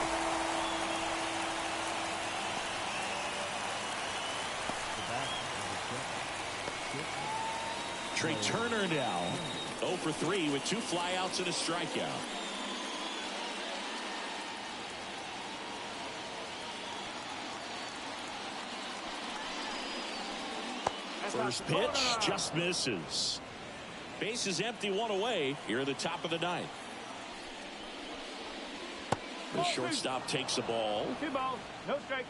Trey Turner now 0 for 3 with 2 flyouts and a strikeout. First pitch just misses. Base is empty, 1 away here at the top of the 9th. The shortstop takes the ball. 2 balls, no strike.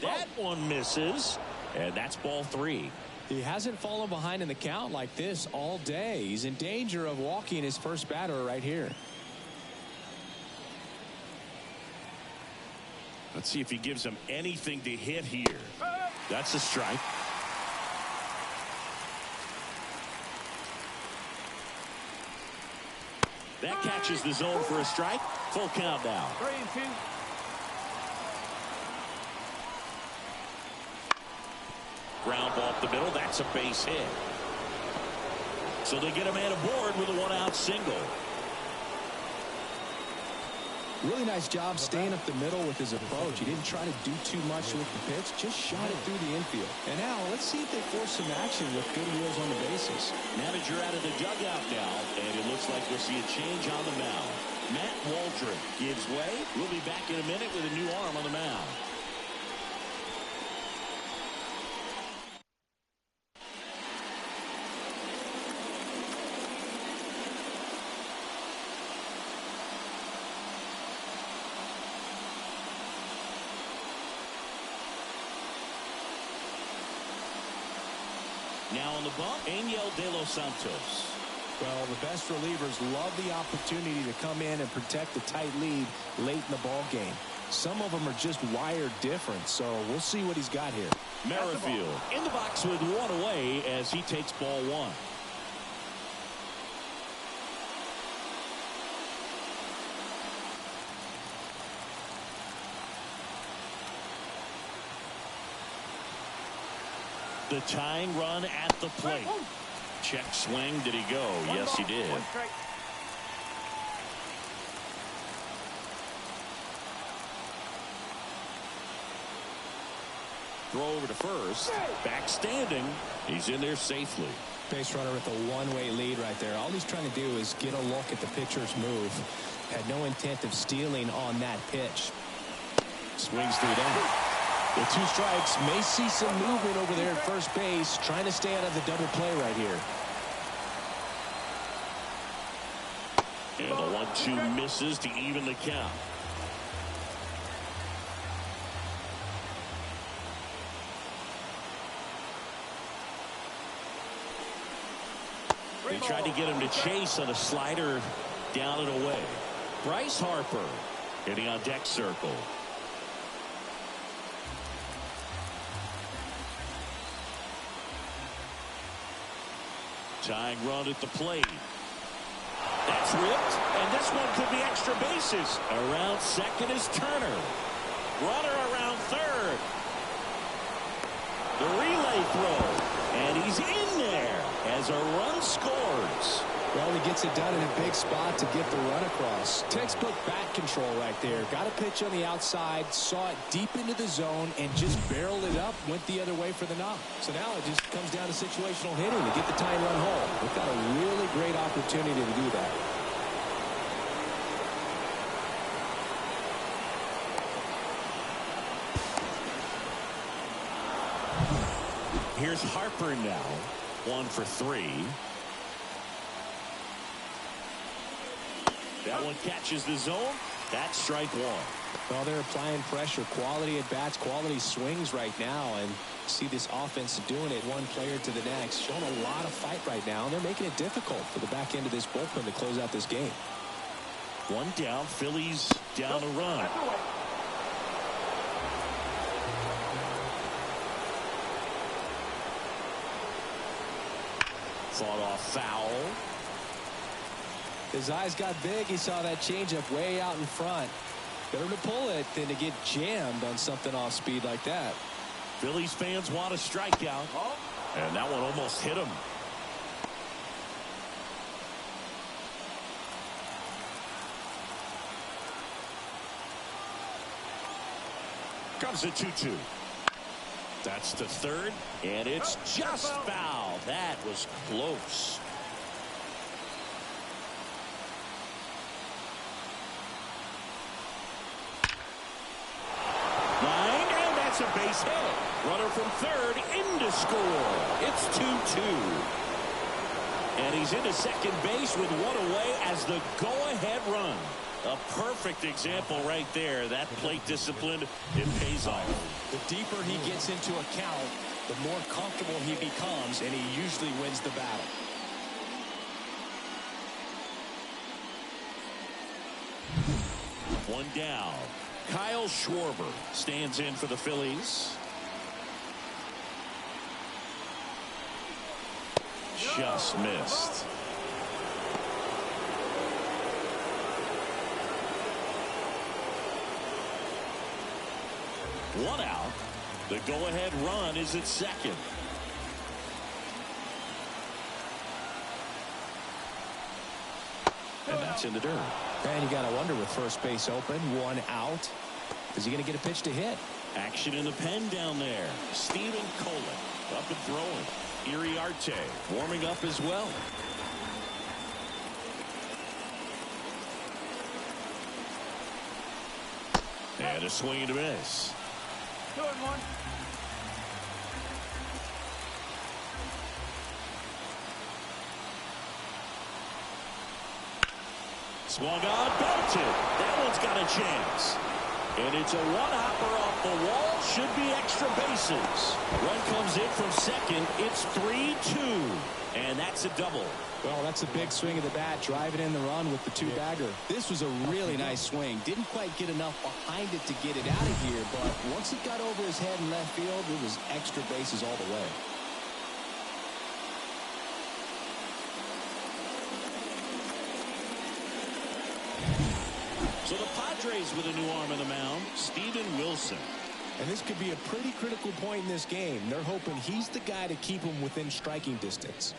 That one misses, and that's ball 3. He hasn't fallen behind in the count like this all day. He's in danger of walking his first batter right here. Let's see if he gives him anything to hit here. That's a strike. That catches the zone for a strike. Full count now. 3-2. Ground ball up the middle. That's a base hit. So they get a man aboard with a 1-out single. Really nice job staying up the middle with his approach. He didn't try to do too much with the pitch, just shot it through the infield. And now let's see if they force some action with good wheels on the bases. Manager out of the dugout now, and it looks like we'll see a change on the mound. Matt Waldron gives way. We'll be back in a minute with a new arm on the mound. Now on the bump, Angel De Los Santos. Well, the best relievers love the opportunity to come in and protect a tight lead late in the ball game. Some of them are just wired different, so we'll see what he's got here. Merrifield in the box with one away as he takes ball one. The tying run at the plate. Check swing. Did he go? Yes, he did. Throw over to first. Back standing. He's in there safely. Base runner with a one-way lead right there. All he's trying to do is get a look at the pitcher's move. Had no intent of stealing on that pitch. Swings through down. The two strikes. May see some movement over there at first base. Trying to stay out of the double play right here. And the 1-2 misses to even the count. They tried to get him to chase on a slider down and away. Bryce Harper hitting on deck circle. Tying run at the plate. That's ripped, and this one could be extra bases. Around second is Turner. Runner around third. The relay throw, and he's in there as a run scores. Well, he gets it done in a big spot to get the run across. Textbook bat control right there. Got a pitch on the outside, saw it deep into the zone, and just barreled it up, went the other way for the knock. So now it just comes down to situational hitting to get the tying run home. They've got a really great opportunity to do that. Here's Harper now. 1 for 3. That one catches the zone. That's strike one. Well, they're applying pressure. Quality at bats, quality swings right now. And see this offense doing it one player to the next. Showing a lot of fight right now. And they're making it difficult for the back end of this bullpen to close out this game. One down. Phillies down a run. Fought off foul. His eyes got big. He saw that changeup way out in front. Better to pull it than to get jammed on something off speed like that. Phillies fans want a strikeout. And that one almost hit him. Comes a 2-2. That's the third, and it's just foul. That was close. Line, and that's a base hit. Runner from third in to score. It's 2-2. And he's into second base with one away as the go-ahead run. A perfect example right there. That plate discipline, it pays off. The deeper he gets into a count, the more comfortable he becomes, and he usually wins the battle. One down. Kyle Schwarber stands in for the Phillies. Just missed. One out. The go-ahead run is at second. And that's in the dirt. And you got to wonder with first base open, one out. Is he going to get a pitch to hit? Action in the pen down there. Steven Colin up and throwing. Iriarte warming up as well. And a swing and a miss. Good one. Swung on, belted. That one's got a chance. And it's a one-hopper off the wall. Should be extra bases. Run comes in from second. It's 3-2. And that's a double. Well, that's a big swing of the bat, driving in the run with the two-bagger. This was a really nice swing. Didn't quite get enough behind it to get it out of here, but once it got over his head in left field, it was extra bases all the way. So the Padres with a new arm on the mound, Steven Wilson. And this could be a pretty critical point in this game. They're hoping he's the guy to keep them within striking distance.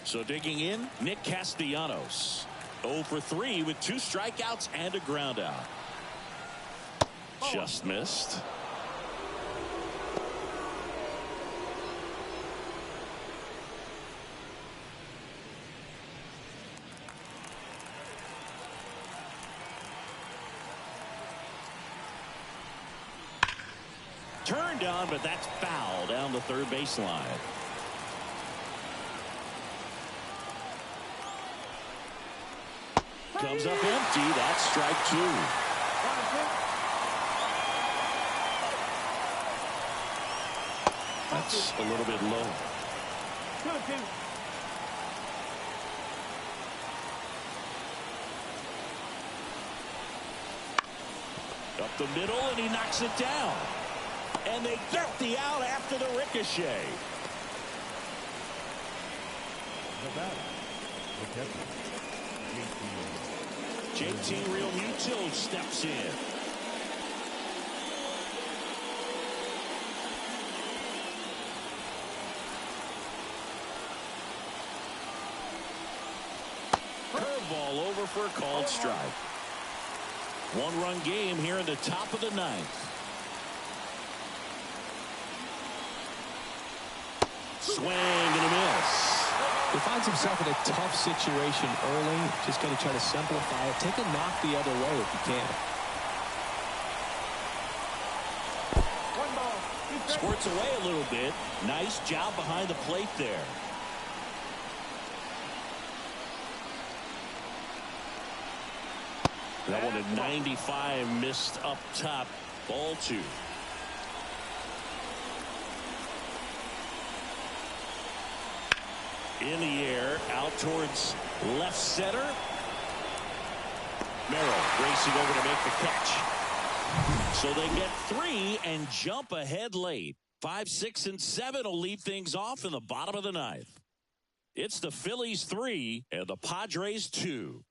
So digging in, Nick Castellanos. 0 for 3 with 2 strikeouts and a ground out. Just missed. Turned on, but that's foul down the third baseline. Comes up empty. That's strike 2. That's a little bit low. Up the middle, and he knocks it down. And they get the out after the ricochet. The batter, the catcher, JT Realmuto steps in. Curveball over for a called strike. 1-run game here in the top of the 9th. Swing and a miss. He finds himself in a tough situation early. Just going to try to simplify it. Take a knock the other way if you can. Squirts away a little bit. Nice job behind the plate there. That one at 95, missed up top. Ball 2. In the air, out towards left center. Merrill racing over to make the catch. So they get 3 and jump ahead late. 5, 6, and 7 will lead things off in the bottom of the 9th. It's the Phillies 3 and the Padres 2.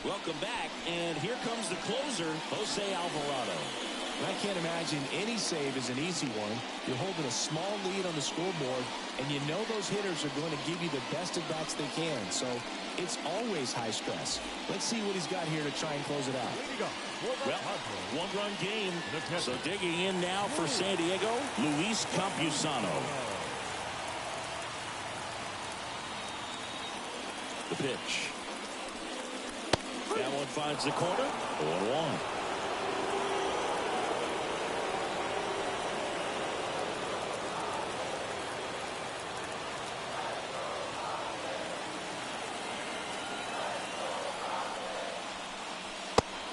Welcome back, and here comes the closer, Jose Alvarado. I can't imagine any save is an easy one. You're holding a small lead on the scoreboard, and you know those hitters are going to give you the best at bats they can. So it's always high stress. Let's see what he's got here to try and close it out. Well, 1-run game. So digging in now for San Diego, Luis Campusano. The pitch. That one finds the corner. 1-1.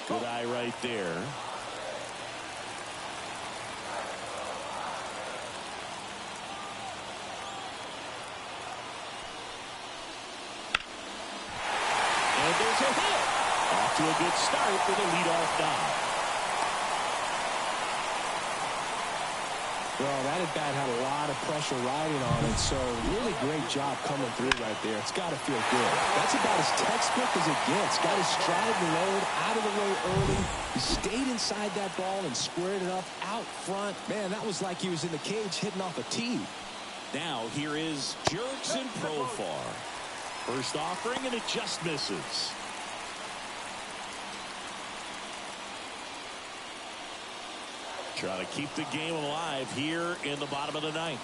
Good eye right there. And there's a hit. Off to a good start with a leadoff dive. Well, that at bat had a lot of pressure riding on it, so really great job coming through right there. It's got to feel good. That's about as textbook as it gets. Got his stride and load out of the way early. He stayed inside that ball and squared it up out front. Man, that was like he was in the cage hitting off a tee. Now here is Jurickson Profar. First offering, and it just misses. Trying to keep the game alive here in the bottom of the 9th.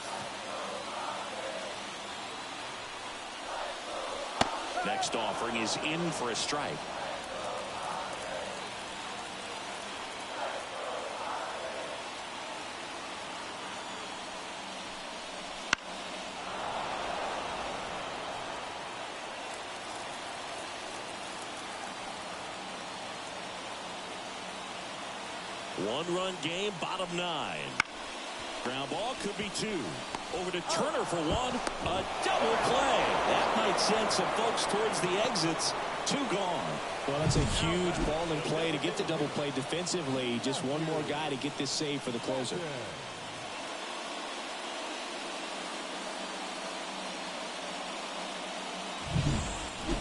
Next offering is in for a strike. One-run game, bottom 9. Ground ball could be 2. Over to Turner for 1. A double play. That might send some folks towards the exits. 2 gone. Well, that's a huge ball in play to get the double play defensively. Just one more guy to get this save for the closer.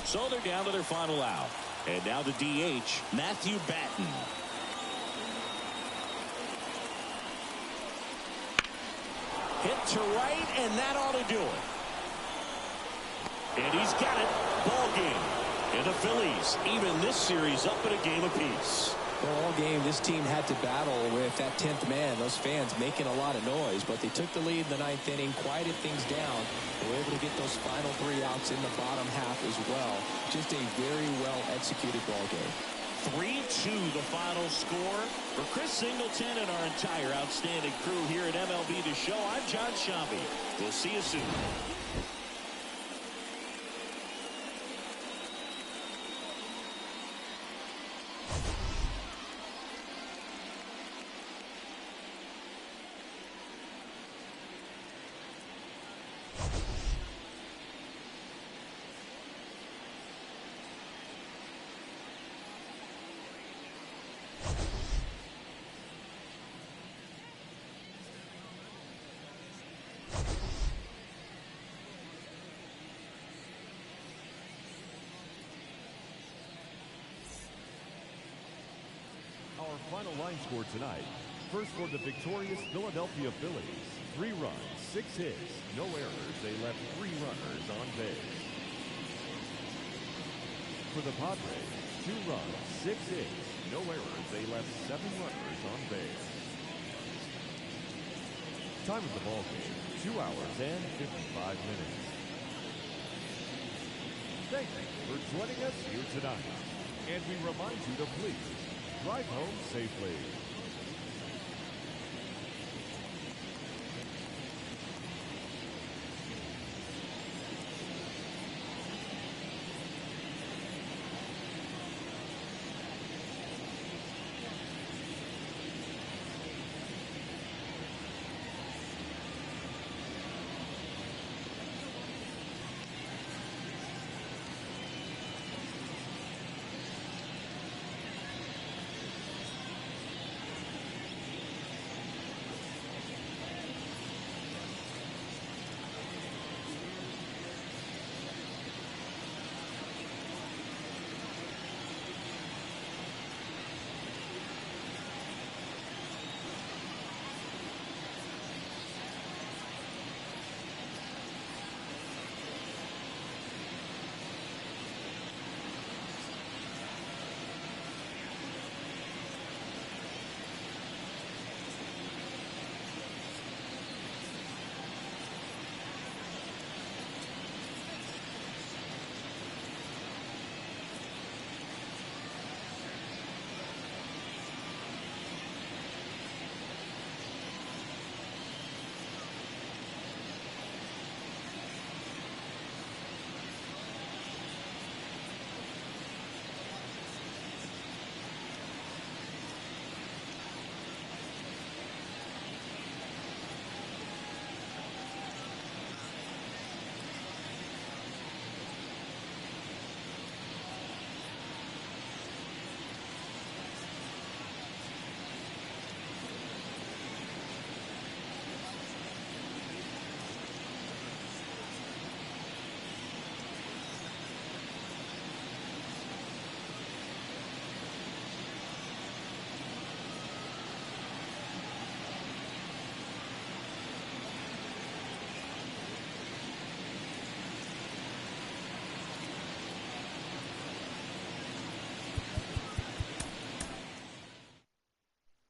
So they're down to their final out. And now the DH, Matthew Batten. Hit to right, and that ought to do it. And he's got it. Ball game. And the Phillies even this series up at a game apiece. Well, all game, this team had to battle with that 10th man. Those fans making a lot of noise, but they took the lead in the 9th inning, quieted things down. They were able to get those final 3 outs in the bottom half as well. Just a very well-executed ball game. 3-2 the final score. For Chris Singleton and our entire outstanding crew here at MLB The Show, I'm John Shambi. We'll see you soon. Our final line score tonight. First for the victorious Philadelphia Phillies. 3 runs, 6 hits, no errors. They left 3 runners on base. For the Padres, 2 runs, 6 hits, no errors. They left 7 runners on base. Time of the ball game, 2 hours and 55 minutes. Thank you for joining us here tonight. And we remind you to please drive home safely.